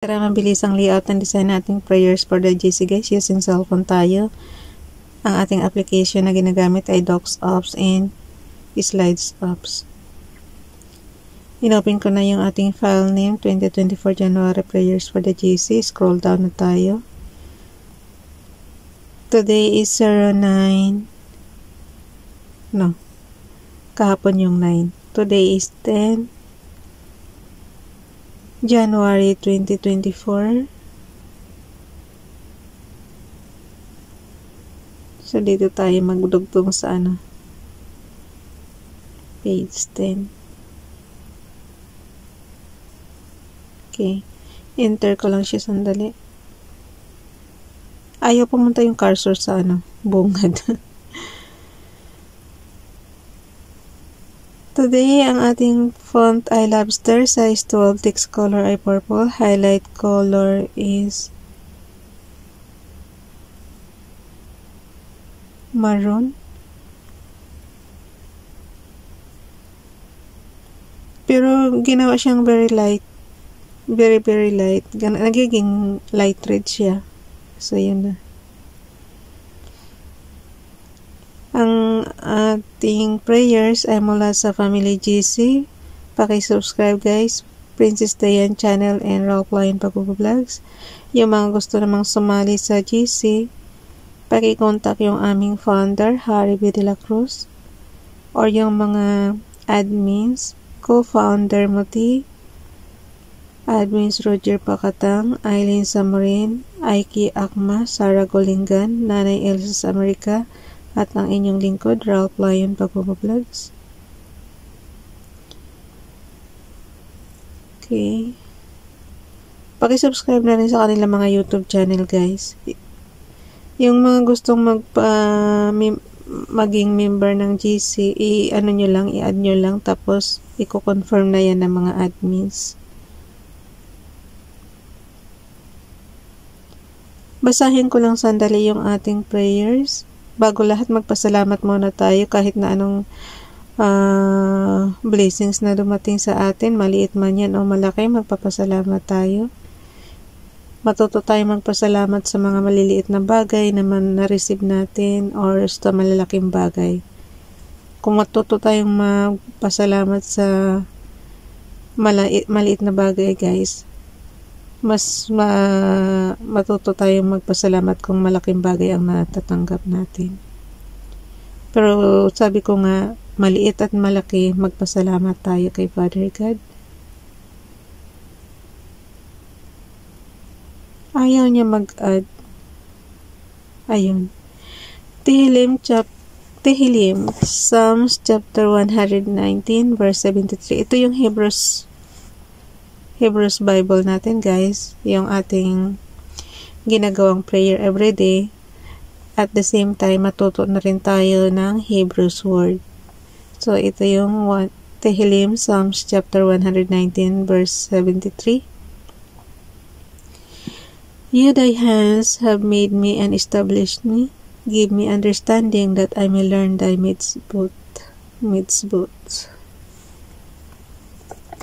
Para mabilis ang layout and design nating prayers for the GC guys, using cellphone tayo. Ang ating application na ginagamit ay DocsOps and SlidesOps. Inopen ko na yung ating file name, 2024 January prayers for the GC. Scroll down na tayo. Today is 09. No. Kahapon yung 9. Today is 10. January 2024. So, dito tayo magdugtong sa page 10. Okay. Enter ko lang siya sandali. Ayaw pumunta yung cursor sa bungad. Today, ang ating font ay Lobster, size 12, text color ay purple, highlight color is maroon. Pero, ginawa siyang very light. Very, very light. Nagiging light red siya. So, yun na. Ang ating prayers ay mula sa Family GC. Paki-subscribe guys. Princess Dayan Channel and Rockline Pag-vlogs. Yung mga gusto namang sumali sa GC, paki-contact yung aming founder, Harry B. De La Cruz. Or yung mga admins, co-founder Muti, admins Roger Pacatang, Eileen Samarin, Aiki Akma, Sarah Golingan, Nanay Elsa sa Amerika, at ang inyong lingkod, Ralph Lion Pag-vlogs. Okay. Paki-subscribe na rin sa kanilang mga YouTube channel, guys. Yung mga gustong maging member ng GC, i-add nyo lang, tapos i-confirm na yan ng mga admins. Basahin ko lang sandali yung ating prayers. Bago lahat, magpasalamat muna tayo kahit na anong blessings na dumating sa atin, maliit man yan o malaki, magpapasalamat tayo. Matuto tayo magpasalamat sa mga maliliit na bagay na na-receive natin or sa malalaking bagay. Kung matuto tayong magpasalamat sa maliit na bagay guys, mas matuto tayong magpasalamat kung malaking bagay ang natatanggap natin. Pero sabi ko nga, maliit at malaki, magpasalamat tayo kay Father God. Ayaw niya mag-add. Ayun. Tehillim, Psalms chapter 119 verse 73. Ito yung Hebrews Bible natin guys, yung ating ginagawang prayer everyday. At the same time, matuto na rin tayo ng Hebrews word. So, ito yung Tehillim, Psalms chapter 119 verse 73. You thy hands have made me and established me. Give me understanding that I may learn thy mitzvot.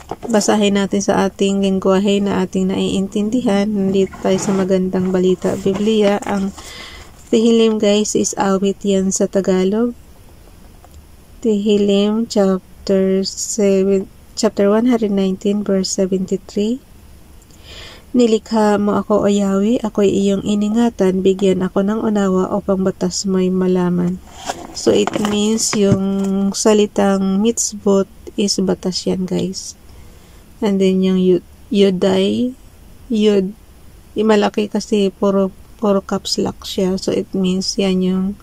Basahin natin sa ating lingwahe na ating naiintindihan. Nandito tayo sa Magandang Balita Biblia. Ang Tehillim guys is awit yan sa Tagalog. Tehillim chapter 119 verse 73. Nilikha mo ako o Yahweh, ako'y iyong iningatan, bigyan ako ng unawa upang batas mo'y malaman. So it means yung salitang mitzvot is batas yan guys. And then yung yud, malaki kasi puro caps lock siya. So it means yan yung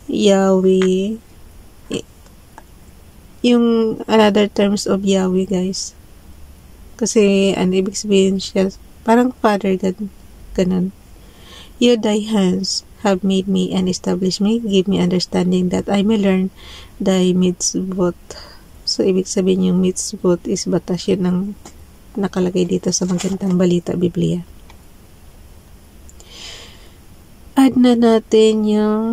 Yahweh. Yung another terms of Yahweh guys. Kasi ibig sabihin siya, parang Father God, ganun. You thy hands have made me and established me. Give me understanding that I may learn thy mitzvot. So, ibig sabihin yung mitzvot is batas yun ng nakalagay dito sa Magandang Balita Biblia. Add na natin yung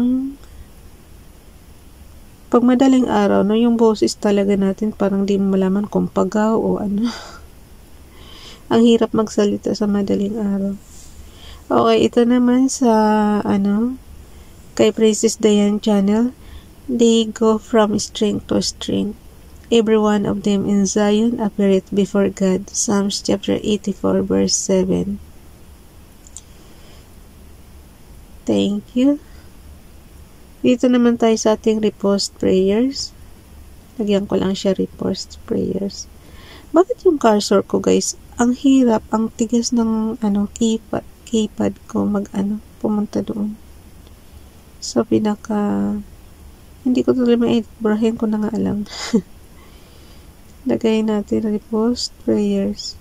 pag madaling araw, yung boses talaga natin parang di mo malaman kung pagaw o ano. Ang hirap magsalita sa madaling araw. Okay, ito naman sa, kay Princess Diane channel. They go from strength to strength. Every one of them in Zion appeareth before God. Psalms chapter 84 verse 7. Thank you. Dito naman tayo sa ating repost prayers. Lagyan ko lang siya repost prayers. Bakit yung cursor ko, guys? Ang hirap, ang tigas ng keypad ko pumunta doon. So, hindi ko tuloy ma-edit. Burahin ko na nga lang. Lagay natin repost prayers.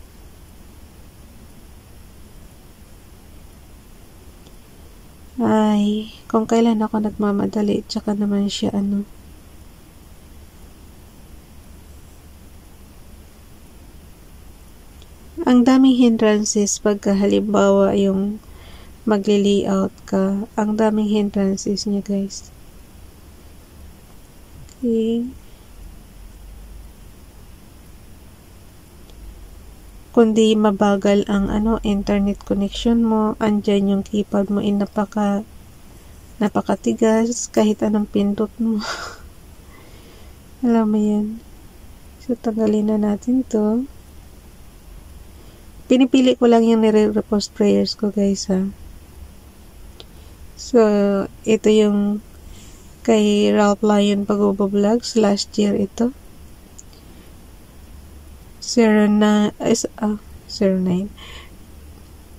Ay, kung kailan ako nagmamadali, tsaka naman siya Ang daming hindrances pagka halimbawa yung magli-layout ka. Ang daming hindrances niya, guys. Okay. Kundi mabagal ang internet connection mo, andyan yung keypad mo napakatigas kahit anong pindot mo. Alam mo yan. So, tanggalin na natin to. Pinipili ko lang yung nire-repost prayers ko, guys, ha. So, ito yung kay Ralph Lion Pag-Vlogs. Last year ito. 09.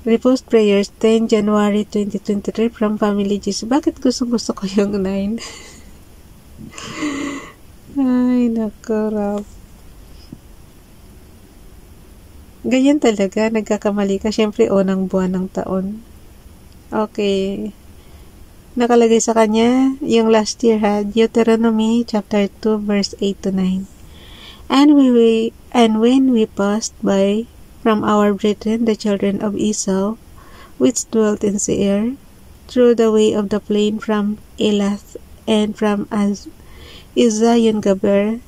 Repost prayers 10 January 2023 from Family Jesus. Bakit gusto ko yung 9? Ay, nako, Ralph. Ganyan talaga, nagkakamali ka. Siyempre, unang buwan ng taon. Okay. Nakalagay sa kanya, yung last year ha, Deuteronomy chapter 2 verse 8 to 9. And when we passed by from our brethren, the children of Esau, which dwelt in Seir, through the way of the plain from Elath and from Ezion-Geber,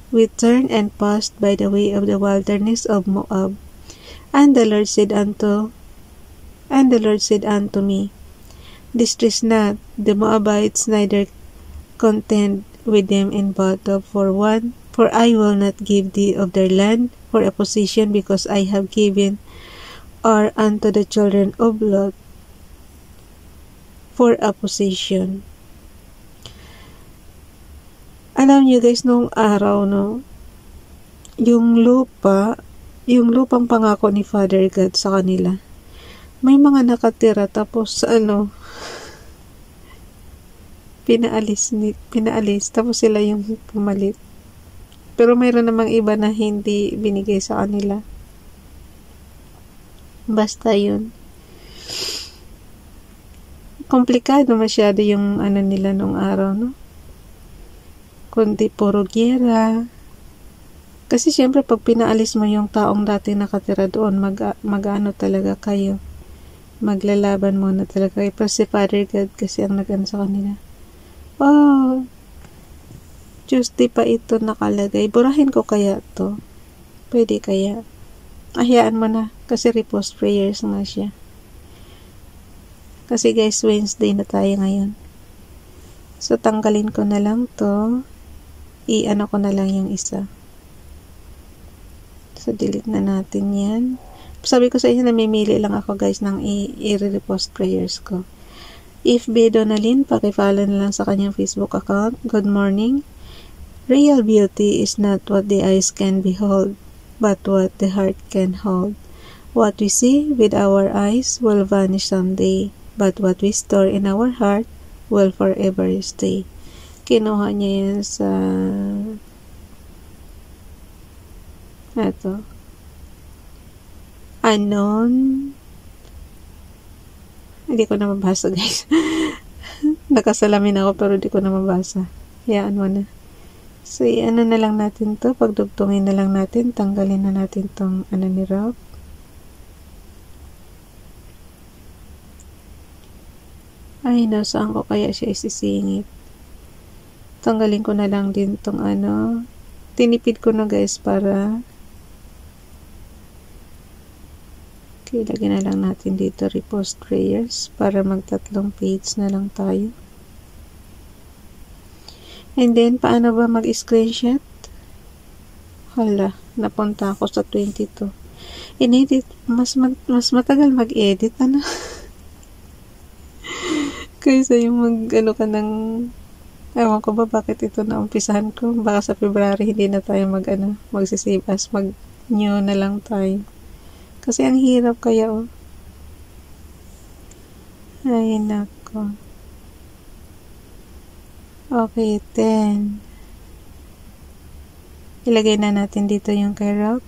we turned and passed by the way of the wilderness of Moab. And the Lord said unto me, Distress not the Moabites, neither contend with them in battle for I will not give thee of their land for a possession, because I have given unto the children of Lot for a possession. Alam niyo, guys, nung araw, yung lupang pangako ni Father God sa kanila, may mga nakatira, tapos pinaalis, tapos sila yung pumalit. Pero mayroon namang iba na hindi binigay sa kanila. Basta yun. Komplikado masyado yung nila nung araw, no? Kundi puro gyera. Kasi syempre pag pinaalis mo yung taong dati nakatira doon, mag-ano talaga kayo. Maglalaban muna talaga kayo. Pero si Father God kasi ang nag-ano sa kanila. Oh, Tuesday pa ito nakalagay. Burahin ko kaya to? Pwede kaya? Hayaan mo na. Kasi repost prayers nga siya. Kasi guys, Wednesday na tayo ngayon. So, tanggalin ko na lang to. I-ano ko na lang yung isa. So, delete na natin yan. Sabi ko sa inyo, namimili lang ako guys ng i-repost prayers ko. If B. Donalyn, pakifollow na lang sa kanyang Facebook account. Good morning. Real beauty is not what the eyes can behold, but what the heart can hold. What we see with our eyes will vanish someday, but what we store in our heart will forever stay. Kinuha niya yan sa Anon. Hindi ko na mabasa, guys. Nakasalamin ako pero hindi ko na mabasa. Hayaan mo na. So, na lang natin to. Pagdugtungin na lang natin. Tanggalin na natin tong ni Ralph. Ay, saan ko kaya siya isisingit? Tanggalin ko na lang din tong Tinipid ko na guys para So, ilagay na lang natin dito repost prayers para magtatlong page na lang tayo. And then, paano ba mag-screenshot? Hala, napunta ako sa 22. Inedit, mas matagal mag-edit, ano? Kaysa yung mag-ano ka ng, ewan ko ba bakit ito na umpisahan ko. Baka sa February hindi na tayo magsisave as, mag-new na lang tayo. Kasi ang hirap kaya, oh. Ay, nako. Okay, 10. Ilagay na natin dito yung kay Rock.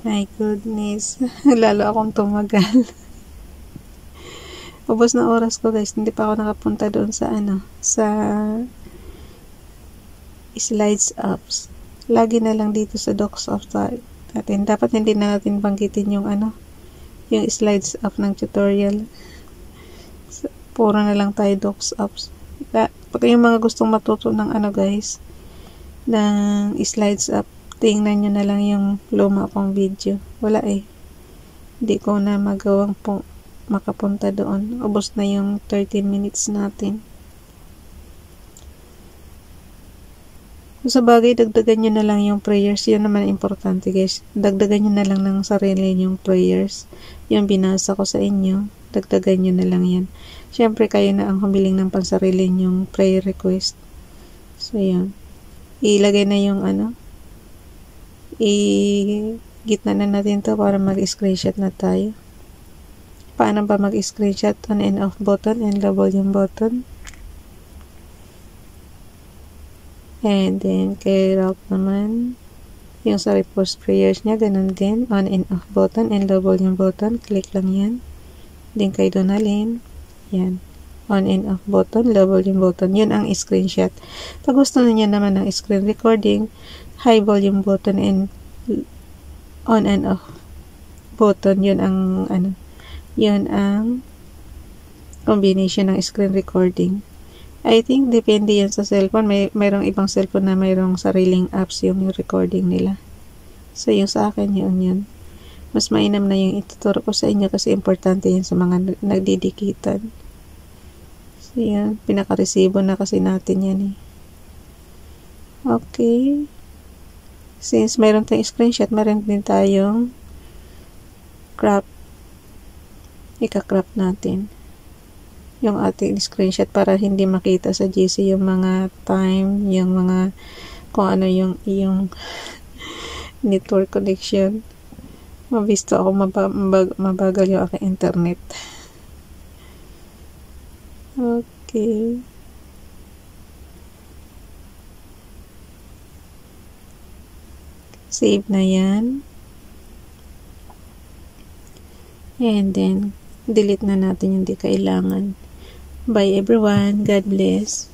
My goodness. Lalo akong tumagal. Ubos na oras ko, guys. Hindi pa ako nakapunta doon sa sa slides apps. Lagi na lang dito sa docs of natin. Dapat hindi na natin banggitin yung yung slides app ng tutorial. Puro na lang tayo docs apps. Pag yung mga gustong matuto ng guys, ng slides app, tingnan nyo na lang yung luma kong video. Wala eh. Hindi ko na magawang makapunta doon. Ubos na yung 13 minutes natin. Sa bagay, dagdagan nyo na lang yung prayers. Yun naman importante, guys. Dagdagan nyo na lang ng sarili yung prayers. Yung binasa ko sa inyo, dagdagan nyo na lang yan. Siyempre, kayo na ang humiling ng pansarili yung prayer request. So, yan. Ilagay na yung gitna na natin to para mag-screenshot na tayo. Paano ba mag-screenshot? On and off button and the volume button. And then, kay Rock naman, yung sa repost prayers niya, ganun din. On and off button and the volume button. Click lang yan. Then, kay Donalyn, yan. On and off button, the volume button. Yun ang screenshot. Pag gusto niya naman ng screen recording, high volume button and on and off button. Yun ang, yun ang combination ng screen recording. I think depende yan sa cellphone. Mayroong ibang cellphone na mayroong sariling apps yung recording nila. So, yung sa akin, yun. Mas mainam na yung ituturo ko sa inyo kasi importante yan sa mga nagdidikitan. So, yan. Pinaka-resibo na kasi natin yan eh. Okay. Since mayroon tayong screenshot, mayroon din tayong crop. Ika-crop natin yung ating screenshot para hindi makita sa GC yung mga time, yung mga kung ano yung network connection. Mabisto ako mabagal yung aking internet. Okay. Save na yan. And then delete na natin yung di kailangan. Bye everyone. God bless.